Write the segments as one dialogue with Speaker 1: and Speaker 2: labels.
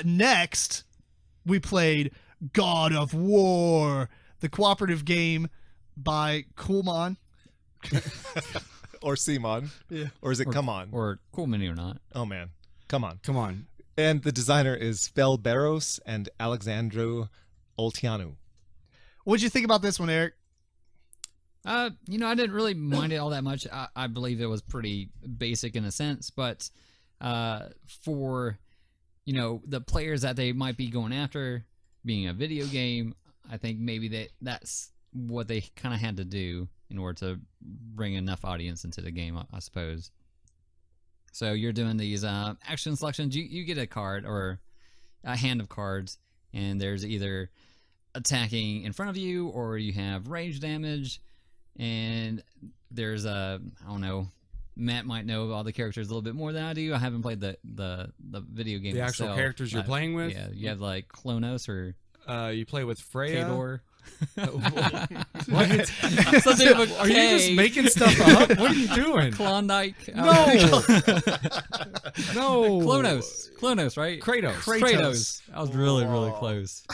Speaker 1: Next, we played God of War, the cooperative game by CMON.
Speaker 2: Or CMON.
Speaker 1: Yeah.
Speaker 2: Or is it Come On?
Speaker 3: Or Cool Mini or not.
Speaker 2: Oh, man. Come on.
Speaker 4: Come on.
Speaker 2: And the designer is Barros and Alexandru Olteanu.
Speaker 1: What'd you think about this one, Eric?
Speaker 3: I didn't really mind it all that much. I believe it was pretty basic in a sense, but for, the players that they might be going after, being a video game, I think maybe that's what they kind of had to do in order to bring enough audience into the game, I suppose. So you're doing these action selections. You get a card or a hand of cards, and there's either attacking in front of you or you have range damage. And there's I don't know, Matt might know all the characters a little bit more than I do. I haven't played the video game.
Speaker 4: The actual
Speaker 3: itself.
Speaker 4: characters you're playing with?
Speaker 3: Yeah, you have like Klonos or
Speaker 4: you play with Freya.
Speaker 3: Kador.
Speaker 4: What?
Speaker 3: Something of a
Speaker 4: Are you
Speaker 3: K.
Speaker 4: just making stuff up? What are you doing?
Speaker 3: Klondike.
Speaker 4: No. No.
Speaker 3: Klonos, right?
Speaker 4: Kratos.
Speaker 3: I was really close.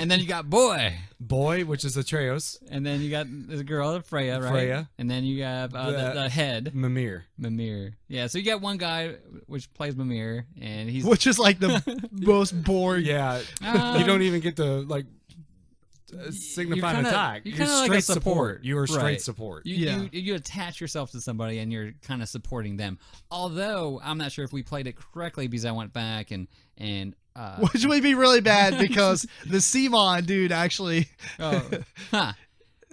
Speaker 3: And then you got Boy,
Speaker 4: which is Atreus.
Speaker 3: and then you got the girl Freya, right?
Speaker 4: Freya.
Speaker 3: And then you have the head
Speaker 4: Mimir.
Speaker 3: Yeah, so you got one guy which plays Mimir, and he's
Speaker 1: Which is like the most boring.
Speaker 4: Yeah. You don't even get to signify an attack.
Speaker 3: You're
Speaker 4: You're
Speaker 3: kinda like
Speaker 4: straight
Speaker 3: a support.
Speaker 4: You are straight
Speaker 3: Right.
Speaker 4: support.
Speaker 3: You attach yourself to somebody and you're kind of supporting them. Although I'm not sure if we played it correctly because I went back and
Speaker 1: Which would be really bad because the CMON dude actually.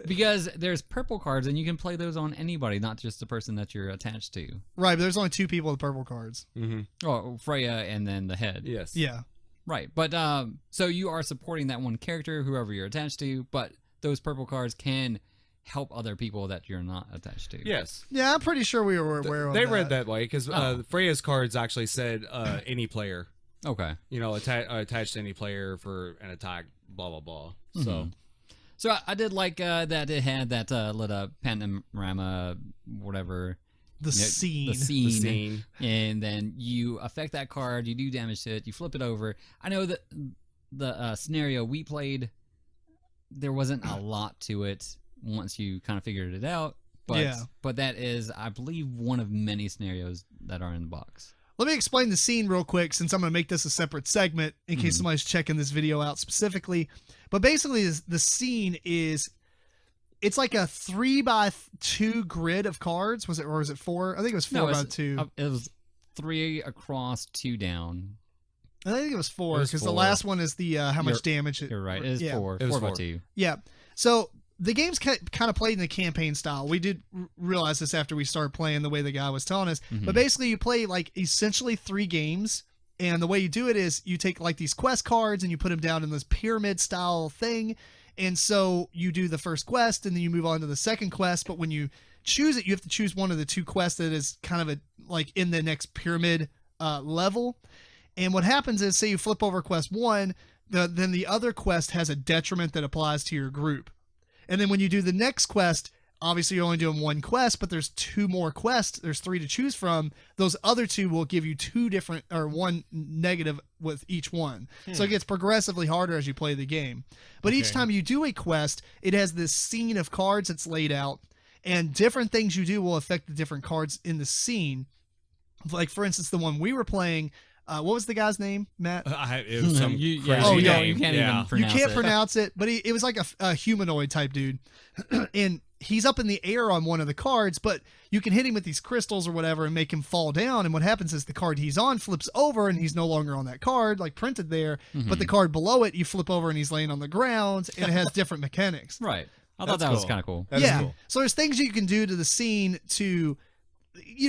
Speaker 3: because there's purple cards and you can play those on anybody, not just the person that you're attached to.
Speaker 1: Right, but there's only 2 people with purple cards.
Speaker 4: Mm-hmm.
Speaker 3: Oh, Freya and then the head.
Speaker 4: Yes.
Speaker 1: Yeah.
Speaker 3: Right, but so you are supporting that one character, whoever you're attached to, but those purple cards can help other people that you're not attached to.
Speaker 4: Yes.
Speaker 1: Yeah, I'm pretty sure we were aware of that.
Speaker 4: They read that way because Freya's cards actually said any player.
Speaker 3: Okay.
Speaker 4: Attached to any player for an attack, blah, blah, blah.
Speaker 3: Mm-hmm. So I did like that it had that little panorama, whatever.
Speaker 1: The scene.
Speaker 4: The scene.
Speaker 3: And then you affect that card, you do damage to it, you flip it over. I know that the scenario we played, there wasn't a lot to it once you kind of figured it out. But that is, I believe, one of many scenarios that are in the box.
Speaker 1: Let me explain the scene real quick since I'm going to make this a separate segment in case somebody's checking this video out specifically. But basically, the scene is, it's like a 3x2 grid of cards. Was it 4? I think it was 4x2.
Speaker 3: It was 3 across, 2 down.
Speaker 1: I think it was 4 because the last one is the how much damage.
Speaker 3: You're right. It is 4.
Speaker 4: It was
Speaker 3: 4x2.
Speaker 1: Yeah. So the game's kind of played in the campaign style. We did realize this after we started playing the way the guy was telling us.
Speaker 3: Mm-hmm.
Speaker 1: But basically, you play like essentially 3 games. And the way you do it is you take like these quest cards and you put them down in this pyramid style thing. And so you do the first quest and then you move on to the second quest. But when you choose it, you have to choose one of the 2 quests that is kind of like in the next pyramid level. And what happens is, say you flip over quest 1, then the other quest has a detriment that applies to your group. And then when you do the next quest, obviously you're only doing 1 quest, but there's 2 more quests. There's 3 to choose from. Those other 2 will give you 2 different or 1 negative with each one. So it gets progressively harder as you play the game. But each time you do a quest, it has this scene of cards that's laid out, and different things you do will affect the different cards in the scene. Like, for instance, the one we were playing, what was the guy's name, Matt?
Speaker 4: It was some crazy
Speaker 3: name.
Speaker 4: name.
Speaker 3: You can't even pronounce it.
Speaker 1: You can't pronounce it, but it was like a humanoid type dude. And he's up in the air on one of the cards, but you can hit him with these crystals or whatever and make him fall down. And what happens is the card he's on flips over and he's no longer on that card, like printed there. Mm-hmm. But the card below it, you flip over and he's laying on the ground, and it has different mechanics.
Speaker 3: Right. I thought that was kind of cool.
Speaker 1: Cool. So there's things you can do to the scene to,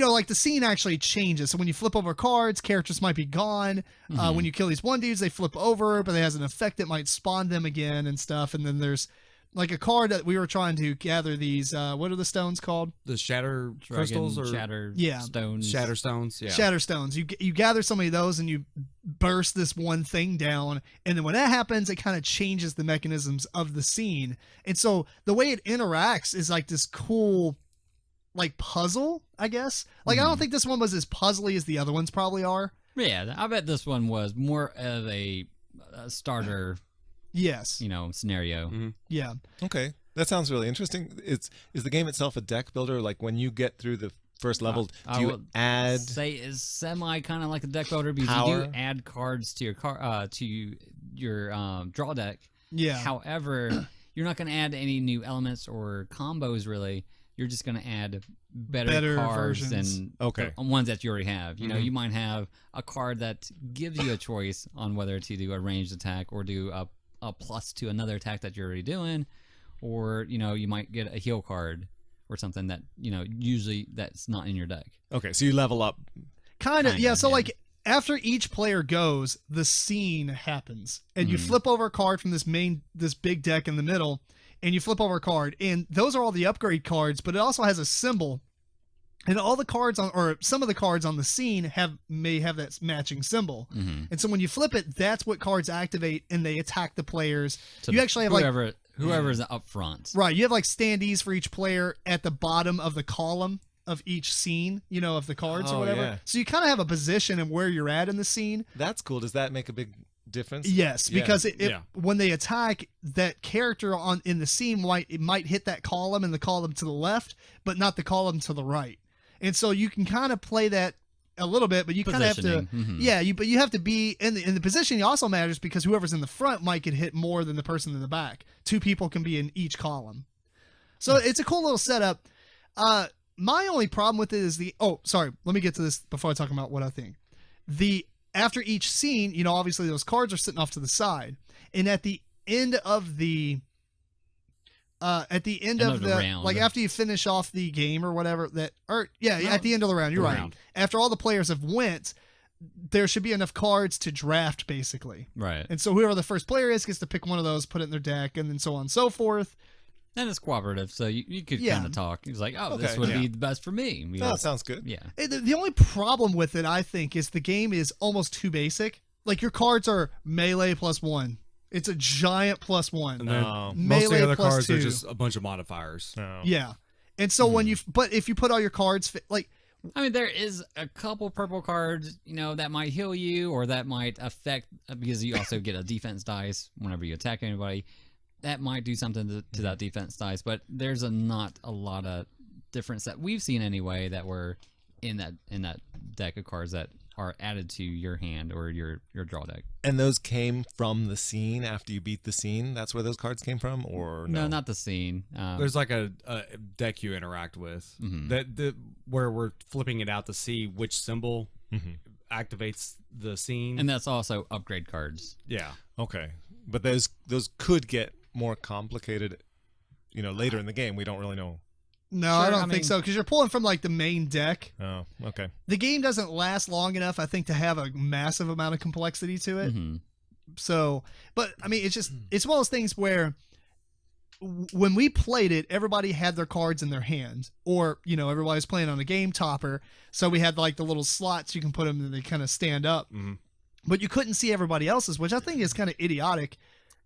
Speaker 1: like the scene actually changes. So when you flip over cards, characters might be gone. When you kill these one dudes, they flip over, but it has an effect that might spawn them again and stuff. And then there's like a card that we were trying to gather these, what are the stones called?
Speaker 4: The shatter crystals or
Speaker 3: shatter stones.
Speaker 4: Shatter stones, yeah.
Speaker 1: Shatter stones. You gather so many of those and you burst this one thing down. And then when that happens, it kind of changes the mechanisms of the scene. And so the way it interacts is like this cool, like puzzle, I guess. Like, I don't think this one was as puzzly as the other ones probably are.
Speaker 3: Yeah, I bet this one was more of a starter,
Speaker 1: Yes.
Speaker 3: scenario.
Speaker 4: Mm-hmm.
Speaker 1: Yeah.
Speaker 2: Okay, that sounds really interesting. Is the game itself a deck builder? Like when you get through the first level,
Speaker 3: I
Speaker 2: do
Speaker 3: would
Speaker 2: you add?
Speaker 3: Say is semi kind of like a deck builder because you
Speaker 2: Power?
Speaker 3: do add cards to your draw deck.
Speaker 1: Yeah.
Speaker 3: However, you're not going to add any new elements or combos really. You're just going to add better cards
Speaker 1: versions.
Speaker 3: and
Speaker 2: Okay.
Speaker 3: ones that you already have. You know,
Speaker 4: Mhm.
Speaker 3: you might have a card that gives you a choice on whether to do a ranged attack or do a plus to another attack that you're already doing, or you might get a heal card or something that usually that's not in your deck.
Speaker 2: Okay, so you level up.
Speaker 1: Kind of.
Speaker 3: Kinda,
Speaker 1: Yeah. So
Speaker 3: yeah.
Speaker 1: like after each player goes, the scene happens, and you
Speaker 3: Mhm.
Speaker 1: flip over a card from this big deck in the middle, and you flip over a card, and those are all the upgrade cards, but it also has a symbol. And all the cards or some of the cards on the scene may have that matching symbol.
Speaker 3: Mm-hmm.
Speaker 1: And so when you flip it, that's what cards activate, and they attack the players.
Speaker 3: So
Speaker 1: You actually have, like-
Speaker 3: whoever's up front.
Speaker 1: Right. You have like standees for each player at the bottom of the column of each scene, of the cards or
Speaker 2: Oh,
Speaker 1: whatever.
Speaker 2: yeah.
Speaker 1: So you kind of have a position and where you're at in the scene.
Speaker 2: That's cool. Does that make a big difference?
Speaker 1: Yes,
Speaker 2: Yeah.
Speaker 1: because
Speaker 4: Yeah.
Speaker 1: when they attack, that character in the scene might hit that column and the column to the left, but not the column to the right. And so you can kind of play that a little bit, but you kind of have to,
Speaker 3: Positioning, mhm.
Speaker 1: yeah. But you have to be in the position. Also matters because whoever's in the front might get hit more than the person in the back. Two people can be in each column, so it's a cool little setup. My only problem with it is sorry. Let me get to this before I talk about what I think. After each scene, obviously those cards are sitting off to the side, and at the end of the
Speaker 3: round.
Speaker 1: like after you finish off the game or whatever at the end of the round, you're
Speaker 4: The
Speaker 1: right.
Speaker 4: round.
Speaker 1: After all the players have went, there should be enough cards to draft basically.
Speaker 3: Right.
Speaker 1: And so whoever the first player is gets to pick one of those, put it in their deck, and then so on and so forth.
Speaker 3: And it's cooperative, so you could
Speaker 1: Yeah.
Speaker 3: kind of talk. He's like, this
Speaker 2: Okay,
Speaker 3: would
Speaker 2: yeah.
Speaker 3: be the best for me.
Speaker 2: That sounds good.
Speaker 3: Yeah.
Speaker 1: The only problem with it, I think, is the game is almost too basic. Like your cards are melee +1. It's a giant +1.
Speaker 4: And then
Speaker 2: No.
Speaker 4: most of
Speaker 1: Melee
Speaker 4: the other
Speaker 1: plus
Speaker 4: cards
Speaker 1: 2.
Speaker 4: are just a bunch of modifiers.
Speaker 2: No.
Speaker 1: Yeah. And so but if you put all your cards, like,
Speaker 3: I mean, there is a couple purple cards, that might heal you or that might affect, because you also get a defense dice whenever you attack anybody. That might do something to that defense dice, but there's not a lot of difference that we've seen anyway that were in that deck of cards that are added to your hand or your draw deck.
Speaker 2: And those came from the scene after you beat the scene? That's where those cards came from? Or no?
Speaker 3: No, not the scene.
Speaker 4: There's like a deck you interact with where we're flipping it out to see which symbol activates the scene.
Speaker 3: and that's also upgrade cards.
Speaker 4: yeah.
Speaker 2: Okay. But those could get more complicated, later in the game. We don't really know.
Speaker 1: no,
Speaker 3: Sure,
Speaker 1: I don't
Speaker 3: I
Speaker 1: think
Speaker 3: mean-
Speaker 1: so, because you're pulling from like the main deck.
Speaker 2: Oh, okay.
Speaker 1: The game doesn't last long enough, I think, to have a massive amount of complexity to it.
Speaker 3: Mhm.
Speaker 1: So, but I mean, it's one of those things where when we played it, everybody had their cards in their hand, or everybody was playing on a game topper, so we had like the little slots you can put them and they kind of stand up, but you couldn't see everybody else's, which I think is kind of idiotic.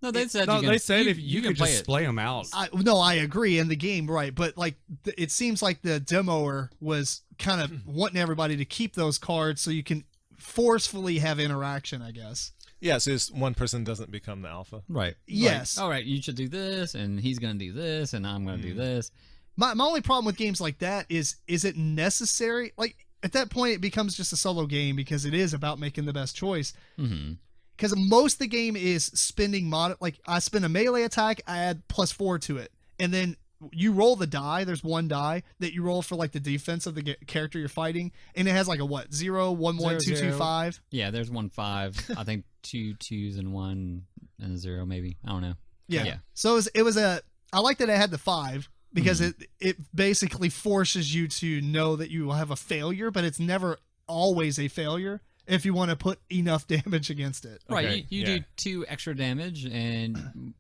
Speaker 3: No, they said
Speaker 4: No,
Speaker 3: you can,
Speaker 4: they said
Speaker 3: you,
Speaker 4: if you
Speaker 3: can
Speaker 4: could
Speaker 3: play
Speaker 4: just
Speaker 3: it.
Speaker 4: splay them out.
Speaker 1: I agree in the game, right? But like, it seems like the demoer was kind of wanting everybody to keep those cards so you can forcefully have interaction, I guess.
Speaker 2: Yeah, so this one person doesn't become the alpha.
Speaker 3: Right.
Speaker 1: Yes.
Speaker 3: Like, all right, you should do this, and he's going to do this, and I'm going to do this.
Speaker 1: My only problem with games like that is it necessary? Like, at that point, it becomes just a solo game because it is about making the best choice.
Speaker 3: Mm-hmm.
Speaker 1: Because most of the game is spending like I spend a melee attack, I add +4 to it, and then you roll the die. There's one die that you roll for like the defense of the character you're fighting, and it has like a 0, 1, 1, 2, 2, 5.
Speaker 3: Yeah, there's 1 5. I think 2 2s and 1 and a 0 maybe. I don't know.
Speaker 1: Yeah.
Speaker 3: Yeah.
Speaker 1: So it was I like that I had the 5 because it basically forces you to know that you will have a failure, but it's never always a failure if you want to put enough damage against it.
Speaker 3: Right,
Speaker 2: Okay,
Speaker 3: you
Speaker 2: yeah.
Speaker 3: do 2 extra damage, and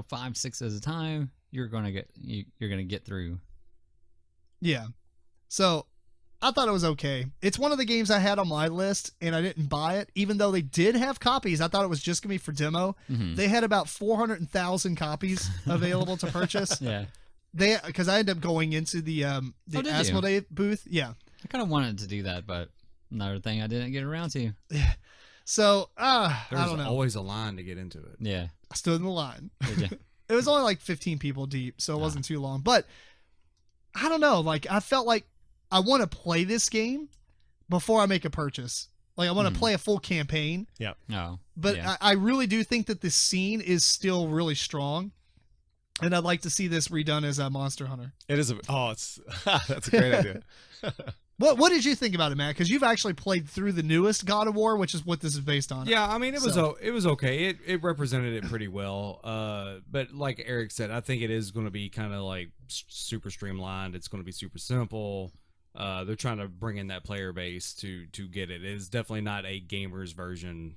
Speaker 3: 5 6 at a time. You're gonna get through.
Speaker 1: Yeah. So I thought it was okay. It's one of the games I had on my list, and I didn't buy it, even though they did have copies. I thought it was just gonna be for demo.
Speaker 3: Mhm.
Speaker 1: They had about 400,000 copies available to purchase.
Speaker 3: Yeah,
Speaker 1: Because I ended up going into the
Speaker 3: did you?
Speaker 1: Asmodee booth. Yeah.
Speaker 3: I kind of wanted to do that, but Another thing I didn't get around to.
Speaker 1: So, I
Speaker 4: There's
Speaker 1: don't know.
Speaker 4: always a line to get into it.
Speaker 3: Yeah.
Speaker 1: I stood in the line.
Speaker 3: Did you?
Speaker 1: It was only like 15 people deep, so it wasn't too long. But I don't know. Like, I felt like I want to play this game before I make a purchase. Like, I want to play a full campaign.
Speaker 2: Yeah.
Speaker 3: Oh.
Speaker 1: But
Speaker 3: yeah.
Speaker 1: I really do think that this scene is still really strong. And I'd like to see this redone as a Monster Hunter.
Speaker 2: It is it's that's a great idea.
Speaker 1: What did you think about it, Matt? Because you've actually played through the newest God of War, which is what this is based on.
Speaker 4: Yeah, I mean, it was okay. It represented it pretty well. But like Eric said, I think it is going to be kind of like super streamlined. It's going to be super simple. They're trying to bring in that player base to get it. It is definitely not a gamer's version.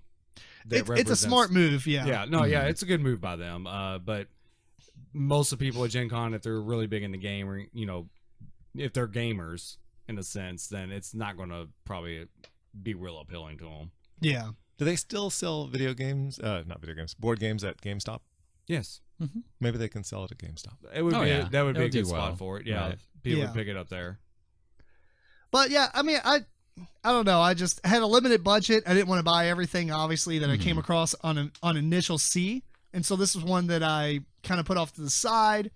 Speaker 1: It's a smart move, yeah.
Speaker 4: Yeah, no, yeah, it's a good move by them. But most of the people at GenCon, if they're really big into gaming, if they're gamers in a sense, then it's not going to probably be real appealing to them.
Speaker 1: Yeah.
Speaker 2: Do they still sell video games? Not video games, board games at GameStop?
Speaker 4: Yes.
Speaker 3: Mm-hmm.
Speaker 2: Maybe they can sell it at GameStop.
Speaker 4: It would be that would be a good spot
Speaker 3: well.
Speaker 4: for it. Yeah,
Speaker 2: Right.
Speaker 4: people
Speaker 1: Yeah.
Speaker 4: would pick it up there.
Speaker 1: But yeah, I mean, I don't know. I just had a limited budget. I didn't want to buy everything, obviously, that I came across on Initial C. And so this was one that I kind of put off to the side.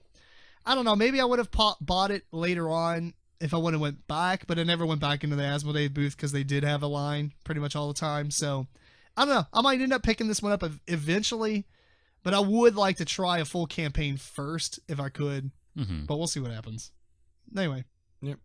Speaker 1: I don't know. Maybe I would have bought it later on if I would have went back, but I never went back into the Asmodee booth because they did have a line pretty much all the time. So I don't know. I might end up picking this one up eventually, but I would like to try a full campaign first if I could. But we'll see what happens. Anyway.
Speaker 4: Yep.